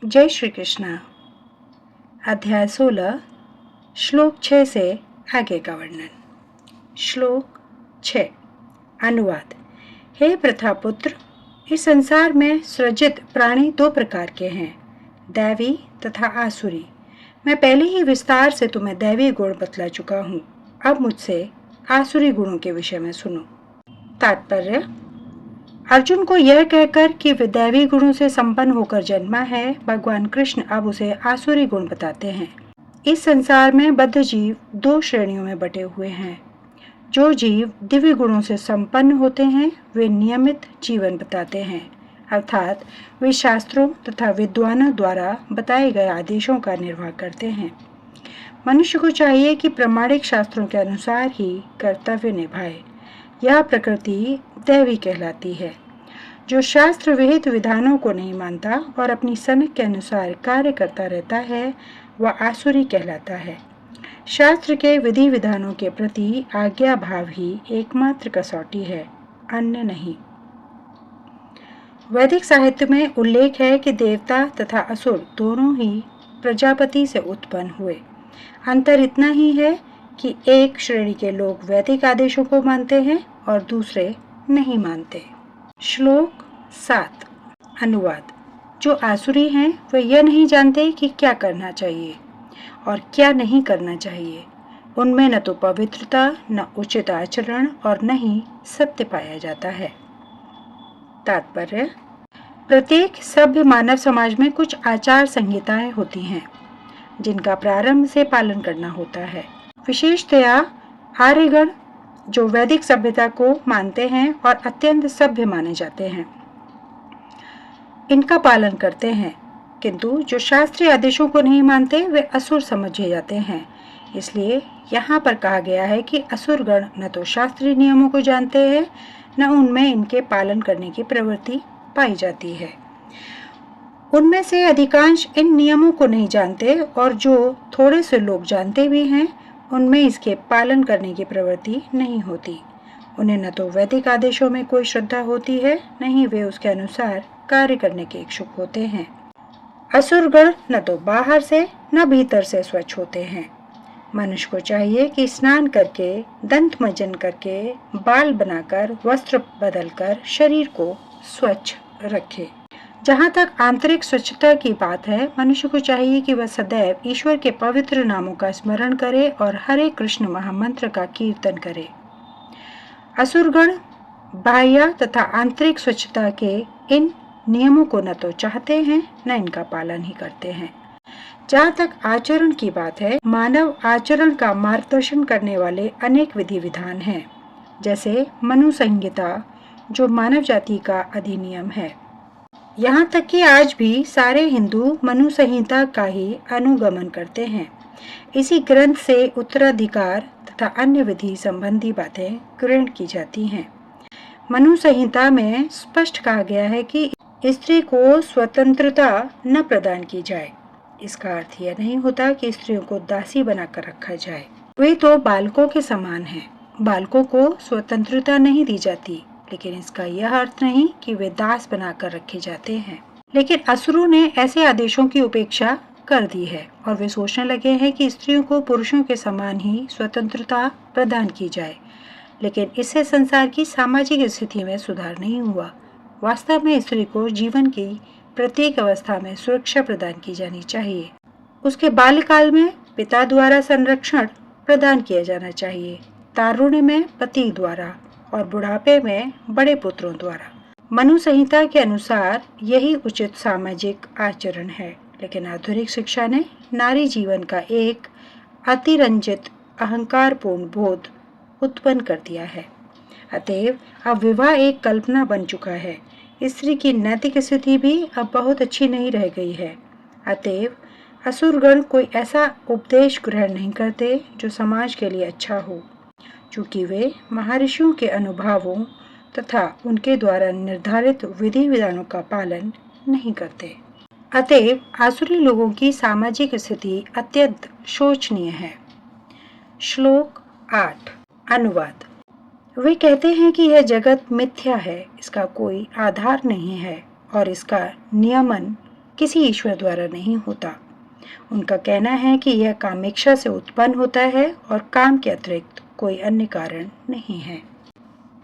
जय श्री कृष्ण। अध्याय 16 श्लोक 6 से आगे का वर्णन। श्लोक 6 अनुवाद। हे प्रथापुत्र, इस संसार में सृजित प्राणी दो प्रकार के हैं, दैवी तथा आसुरी। मैं पहले ही विस्तार से तुम्हें दैवी गुण बतला चुका हूँ। अब मुझसे आसुरी गुणों के विषय में सुनो। तात्पर्य: अर्जुन को यह कहकर कि वह दैवी गुणों से संपन्न होकर जन्मा है, भगवान कृष्ण अब उसे आसुरी गुण बताते हैं। इस संसार में बद्ध जीव दो श्रेणियों में बटे हुए हैं। जो जीव दिव्य गुणों से संपन्न होते हैं वे नियमित जीवन बताते हैं, अर्थात वे शास्त्रों तथा विद्वानों द्वारा बताए गए आदेशों का निर्वाह करते हैं। मनुष्य को चाहिए कि प्रामाणिक शास्त्रों के अनुसार ही कर्तव्य निभाए। यह प्रकृति दैवी कहलाती है। जो शास्त्र विहित विधानों को नहीं मानता और अपनी समझ के अनुसार कार्य करता रहता है वह आसुरी कहलाता है। शास्त्र के विधि विधानों के प्रति आज्ञा भाव ही एकमात्र कसौटी है, अन्य नहीं। वैदिक साहित्य में उल्लेख है कि देवता तथा असुर दोनों ही प्रजापति से उत्पन्न हुए। अंतर इतना ही है कि एक श्रेणी के लोग वैदिक आदेशों को मानते हैं और दूसरे नहीं मानते। श्लोक 7 अनुवाद। जो आसुरी हैं वे यह नहीं जानते कि क्या करना चाहिए और क्या नहीं करना चाहिए। उनमें न तो पवित्रता, न उचित आचरण और न ही सत्य पाया जाता है। तात्पर्य: प्रत्येक सभ्य मानव समाज में कुछ आचार संहिताएं होती हैं जिनका प्रारंभ से पालन करना होता है। विशेषतया आर्यगण जो वैदिक सभ्यता को मानते हैं और अत्यंत सभ्य माने जाते हैं, इनका पालन करते हैं, किंतु जो शास्त्रीय आदेशों को नहीं मानते वे असुर समझे जाते हैं। इसलिए यहाँ पर कहा गया है कि असुरगण न तो शास्त्रीय नियमों को जानते हैं न उनमें इनके पालन करने की प्रवृत्ति पाई जाती है। उनमें से अधिकांश इन नियमों को नहीं जानते और जो थोड़े से लोग जानते भी हैं उनमें इसके पालन करने की प्रवृत्ति नहीं होती। उन्हें न तो वैदिक आदेशों में कोई श्रद्धा होती है, न ही वे उसके अनुसार कार्य करने के इच्छुक होते हैं। असुरगण न तो बाहर से न भीतर से स्वच्छ होते हैं। मनुष्य को चाहिए कि स्नान करके, दंत मंजन करके, बाल बनाकर, वस्त्र बदलकर शरीर को स्वच्छ रखे। जहाँ तक आंतरिक स्वच्छता की बात है, मनुष्य को चाहिए कि वह सदैव ईश्वर के पवित्र नामों का स्मरण करे और हरे कृष्ण महामंत्र का कीर्तन करे। असुरगण बाह्य तथा आंतरिक स्वच्छता के इन नियमों को न तो चाहते हैं न इनका पालन ही करते हैं। जहाँ तक आचरण की बात है, मानव आचरण का मार्गदर्शन करने वाले अनेक विधि विधान हैं, जैसे मनु संहिता जो मानव जाति का अधिनियम है। यहाँ तक कि आज भी सारे हिंदू मनु संहिता का ही अनुगमन करते हैं। इसी ग्रंथ से उत्तराधिकार तथा अन्य विधि संबंधी बातें ग्रहण की जाती हैं। मनु संहिता में स्पष्ट कहा गया है कि स्त्री को स्वतंत्रता न प्रदान की जाए। इसका अर्थ यह नहीं होता कि स्त्रियों को दासी बनाकर रखा जाए। वे तो बालकों के समान हैं। बालकों को स्वतंत्रता नहीं दी जाती, लेकिन इसका यह अर्थ नहीं कि वे दास बनाकर रखे जाते हैं। लेकिन असुरों ने ऐसे आदेशों की उपेक्षा कर दी है और वे सोचने लगे हैं कि स्त्रियों को पुरुषों के समान ही स्वतंत्रता प्रदान की जाए। लेकिन इससे संसार की सामाजिक स्थिति में सुधार नहीं हुआ। वास्तव में स्त्री को जीवन की प्रत्येक अवस्था में सुरक्षा प्रदान की जानी चाहिए। उसके बाल्यकाल में पिता द्वारा संरक्षण प्रदान किया जाना चाहिए, तारुण्य में पति द्वारा और बुढ़ापे में बड़े पुत्रों द्वारा। मनु संहिता के अनुसार यही उचित सामाजिक आचरण है, लेकिन आधुनिक शिक्षा ने नारी जीवन का एक अतिरंजित अहंकारपूर्ण बोध उत्पन्न कर दिया है। अतएव अब विवाह एक कल्पना बन चुका है। स्त्री की नैतिक स्थिति भी अब बहुत अच्छी नहीं रह गई है। अतएव असुरगण कोई ऐसा उपदेश ग्रहण नहीं करते जो समाज के लिए अच्छा हो, चूँकि वे महर्षियों के अनुभवों तथा उनके द्वारा निर्धारित विधि विधानों का पालन नहीं करते। अतएव आसुरी लोगों की सामाजिक स्थिति अत्यंत शोचनीय है। श्लोक 8 अनुवाद। वे कहते हैं कि यह जगत मिथ्या है, इसका कोई आधार नहीं है और इसका नियमन किसी ईश्वर द्वारा नहीं होता। उनका कहना है कि यह कामेक्षा से उत्पन्न होता है और काम के अतिरिक्त कोई अन्य कारण नहीं है।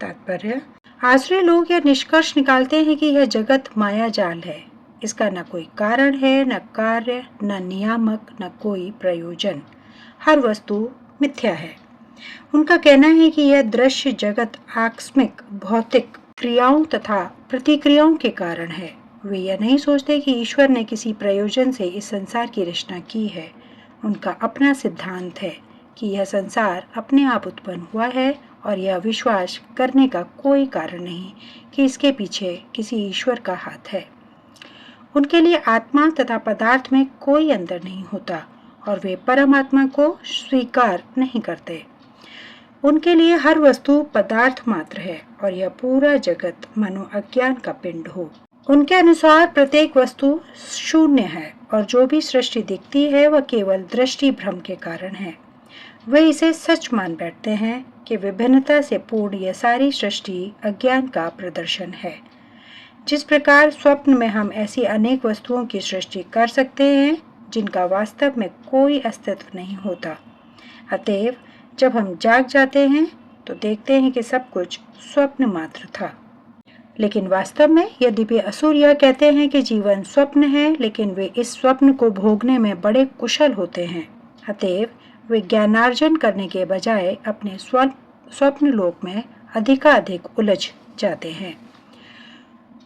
तात्पर्य: आसुरी लोग यह निष्कर्ष निकालते हैं कि यह जगत माया जाल है। इसका न कोई कारण है, न कार्य, न नियामक, न कोई प्रयोजन। हर वस्तु मिथ्या है। उनका कहना है कि यह दृश्य जगत आकस्मिक भौतिक क्रियाओं तथा प्रतिक्रियाओं के कारण है। वे यह नहीं सोचते कि ईश्वर ने किसी प्रयोजन से इस संसार की रचना की है। उनका अपना सिद्धांत है कि यह संसार अपने आप उत्पन्न हुआ है और यह विश्वास करने का कोई कारण नहीं कि इसके पीछे किसी ईश्वर का हाथ है। उनके लिए आत्मा तथा पदार्थ में कोई अंतर नहीं होता और वे परमात्मा को स्वीकार नहीं करते। उनके लिए हर वस्तु पदार्थ मात्र है और यह पूरा जगत मानो अज्ञान का पिंड हो। उनके अनुसार प्रत्येक वस्तु शून्य है और जो भी सृष्टि दिखती है वह केवल दृष्टि भ्रम के कारण है। वे इसे सच मान बैठते हैं कि विभिन्नता से पूर्ण यह सारी सृष्टि अज्ञान का प्रदर्शन है। जिस प्रकार स्वप्न में हम ऐसी अनेक वस्तुओं की सृष्टि कर सकते हैं जिनका वास्तव में कोई अस्तित्व नहीं होता। अतएव जब हम जाग जाते हैं तो देखते हैं कि सब कुछ स्वप्न मात्र था। लेकिन वास्तव में यद्यपि असुर यह कहते हैं कि जीवन स्वप्न है, लेकिन वे इस स्वप्न को भोगने में बड़े कुशल होते हैं। अतएव वे ज्ञानार्जन करने के बजाय अपने स्वप्न लोक में अधिकाधिक उलझ जाते हैं।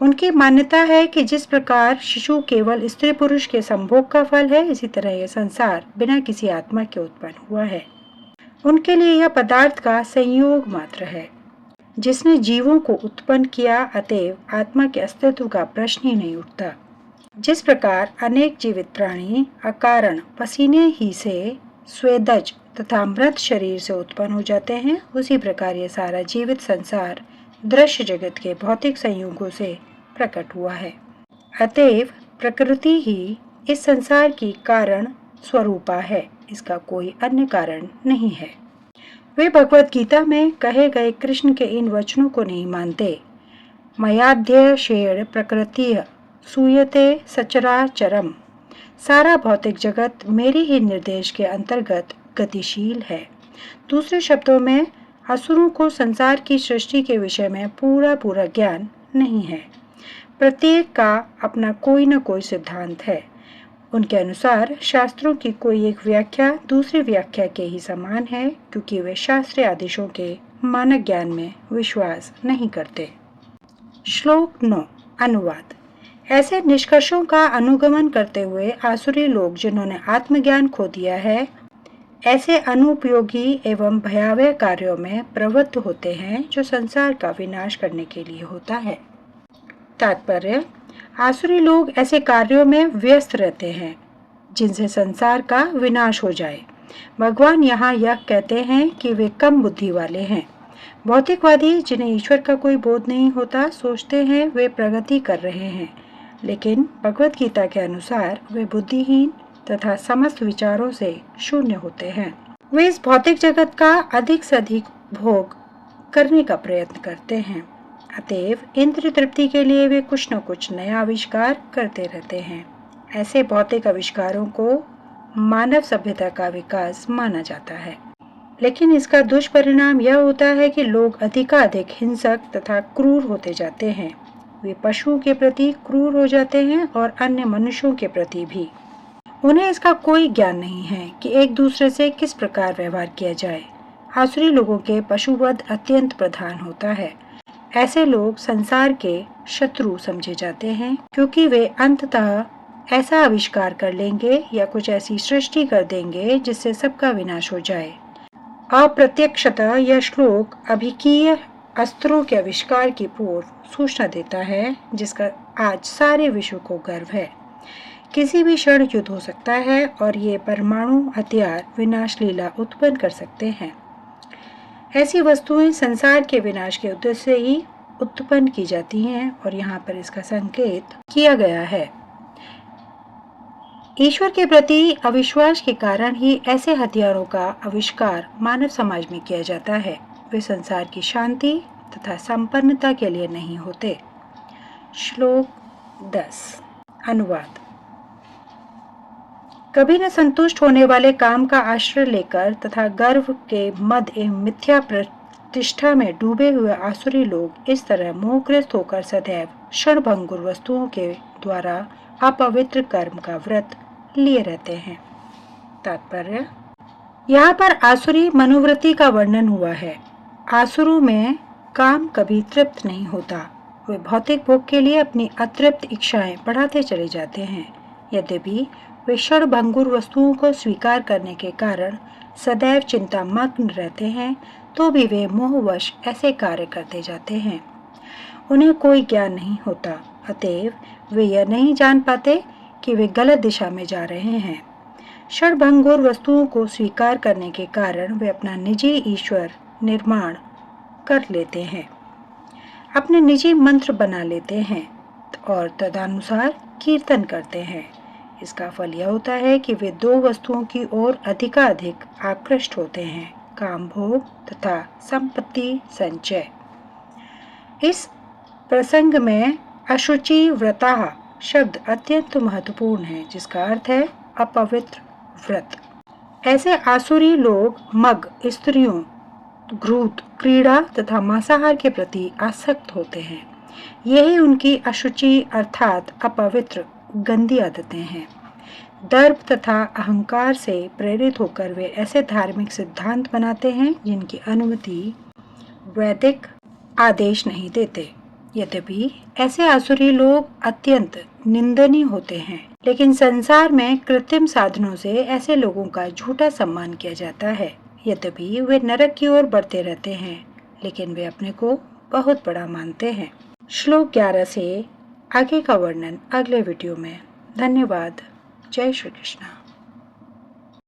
उनकी मान्यता है कि जिस प्रकार शिशु केवल स्त्री पुरुष के संभोग का फल है, इसी तरह यह संसार बिना किसी आत्मा के उत्पन्न हुआ है। उनके लिए यह पदार्थ का संयोग मात्र है जिसने जीवों को उत्पन्न किया। अतएव आत्मा के अस्तित्व का प्रश्न ही नहीं उठता। जिस प्रकार अनेक जीवित प्राणी अकारण पसीने ही से स्वेदज तथा मृत शरीर से उत्पन्न हो जाते हैं, उसी प्रकार यह सारा जीवित संसार दृश्य जगत के भौतिक संयोगों से प्रकट हुआ है। अतएव प्रकृति ही इस संसार की कारण स्वरूपा है, इसका कोई अन्य कारण नहीं है। वे भगवत गीता में कहे गए कृष्ण के इन वचनों को नहीं मानते। मयाध्यक्षेण प्रकृति सूयते सचराचरम। सारा भौतिक जगत मेरे ही निर्देश के अंतर्गत गतिशील है। दूसरे शब्दों में असुरों को संसार की सृष्टि के विषय में पूरा ज्ञान नहीं है। प्रत्येक का अपना कोई न कोई सिद्धांत है। उनके अनुसार शास्त्रों की कोई एक व्याख्या दूसरी व्याख्या के ही समान है, क्योंकि वे शास्त्रीय आदेशों के मानक ज्ञान में विश्वास नहीं करते। श्लोक 9 अनुवाद। ऐसे निष्कर्षों का अनुगमन करते हुए आसुरी लोग जिन्होंने आत्मज्ञान खो दिया है, ऐसे अनुपयोगी एवं भयावह कार्यों में प्रवृत्त होते हैं जो संसार का विनाश करने के लिए होता है। तात्पर्य: आसुरी लोग ऐसे कार्यों में व्यस्त रहते हैं जिनसे संसार का विनाश हो जाए। भगवान यहाँ यह कहते हैं कि वे कम बुद्धि वाले हैं। भौतिकवादी जिन्हें ईश्वर का कोई बोध नहीं होता सोचते हैं वे प्रगति कर रहे हैं, लेकिन भगवत गीता के अनुसार वे बुद्धिहीन तथा समस्त विचारों से शून्य होते हैं। वे इस भौतिक जगत का अधिक से अधिक भोग करने का प्रयत्न करते हैं। अतएव इंद्रिय तृप्ति के लिए वे कुछ न कुछ नया आविष्कार करते रहते हैं। ऐसे भौतिक आविष्कारों को मानव सभ्यता का विकास माना जाता है, लेकिन इसका दुष्परिणाम यह होता है कि लोग अधिकाधिक हिंसक तथा क्रूर होते जाते हैं। वे पशुओं के प्रति क्रूर हो जाते हैं और अन्य मनुष्यों के प्रति भी। उन्हें इसका कोई ज्ञान नहीं है कि एक दूसरे से किस प्रकार व्यवहार किया जाए। आसुरी लोगों के पशुवध अत्यंत प्रधान होता है। ऐसे लोग संसार के शत्रु समझे जाते हैं, क्योंकि वे अंततः ऐसा आविष्कार कर लेंगे या कुछ ऐसी सृष्टि कर देंगे जिससे सबका विनाश हो जाए। अप्रत्यक्षतः यह श्लोक अभिकीय अस्त्रों के आविष्कार की पूर्व सूचना देता है, जिसका आज सारे विश्व को गर्व है। किसी भी क्षण युद्ध हो सकता है और ये परमाणु हथियार विनाश लीला उत्पन्न कर सकते हैं। ऐसी वस्तुएं संसार के विनाश के उद्देश्य से ही उत्पन्न की जाती हैं और यहाँ पर इसका संकेत किया गया है। ईश्वर के प्रति अविश्वास के कारण ही ऐसे हथियारों का आविष्कार मानव समाज में किया जाता है। वे संसार की शांति तथा संपन्नता के लिए नहीं होते। श्लोक 10 अनुवाद। कभी न संतुष्ट होने वाले काम का आश्रय लेकर तथा गर्व के मद एवं मिथ्या प्रतिष्ठा में डूबे हुए आसुरी लोग इस तरह मोहग्रस्त होकर सदैव क्षणभंगुर वस्तुओं के द्वारा अपवित्र कर्म का व्रत लिए रहते हैं। तात्पर्य, यहाँ पर आसुरी मनोवृत्ति का वर्णन हुआ है। आसुरों में काम कभी तृप्त नहीं होता। वे भौतिक भोग के लिए अपनी अतृप्त इच्छाएं बढ़ाते चले जाते हैं। यद्यपि वे क्षणभंगुर वस्तुओं को स्वीकार करने के कारण सदैव चिंतामग्न रहते हैं, तो भी वे मोहवश ऐसे कार्य करते जाते हैं। उन्हें कोई ज्ञान नहीं होता, अतएव वे यह नहीं जान पाते कि वे गलत दिशा में जा रहे हैं। क्षणभंगुर वस्तुओं को स्वीकार करने के कारण वे अपना निजी ईश्वर निर्माण कर लेते हैं, अपने निजी मंत्र बना लेते हैं और तदनुसार कीर्तन करते हैं। इसका फल यह होता है कि वे दो वस्तुओं की ओर अधिकाधिक आकृष्ट होते हैं, काम भोग तथा संपत्ति संचय। इस प्रसंग में अशुचि व्रताः शब्द अत्यंत महत्वपूर्ण है, जिसका अर्थ है अपवित्र व्रत। ऐसे आसुरी लोग मग, स्त्रियों, घृत, क्रीड़ा तथा मांसाहार के प्रति आसक्त होते हैं। यही उनकी अशुचि अर्थात अपवित्र गंदी आदतें हैं। दर्प तथा अहंकार से प्रेरित होकर वे ऐसे धार्मिक सिद्धांत बनाते हैं जिनकी अनुमति वैदिक आदेश नहीं देते। यद्यपि ऐसे आसुरी लोग अत्यंत निंदनीय होते हैं, लेकिन संसार में कृत्रिम साधनों से ऐसे लोगों का झूठा सम्मान किया जाता है। यद्यपि वे नरक की ओर बढ़ते रहते हैं, लेकिन वे अपने को बहुत बड़ा मानते हैं। श्लोक 11 से आगे का वर्णन अगले वीडियो में। धन्यवाद। जय श्री कृष्ण।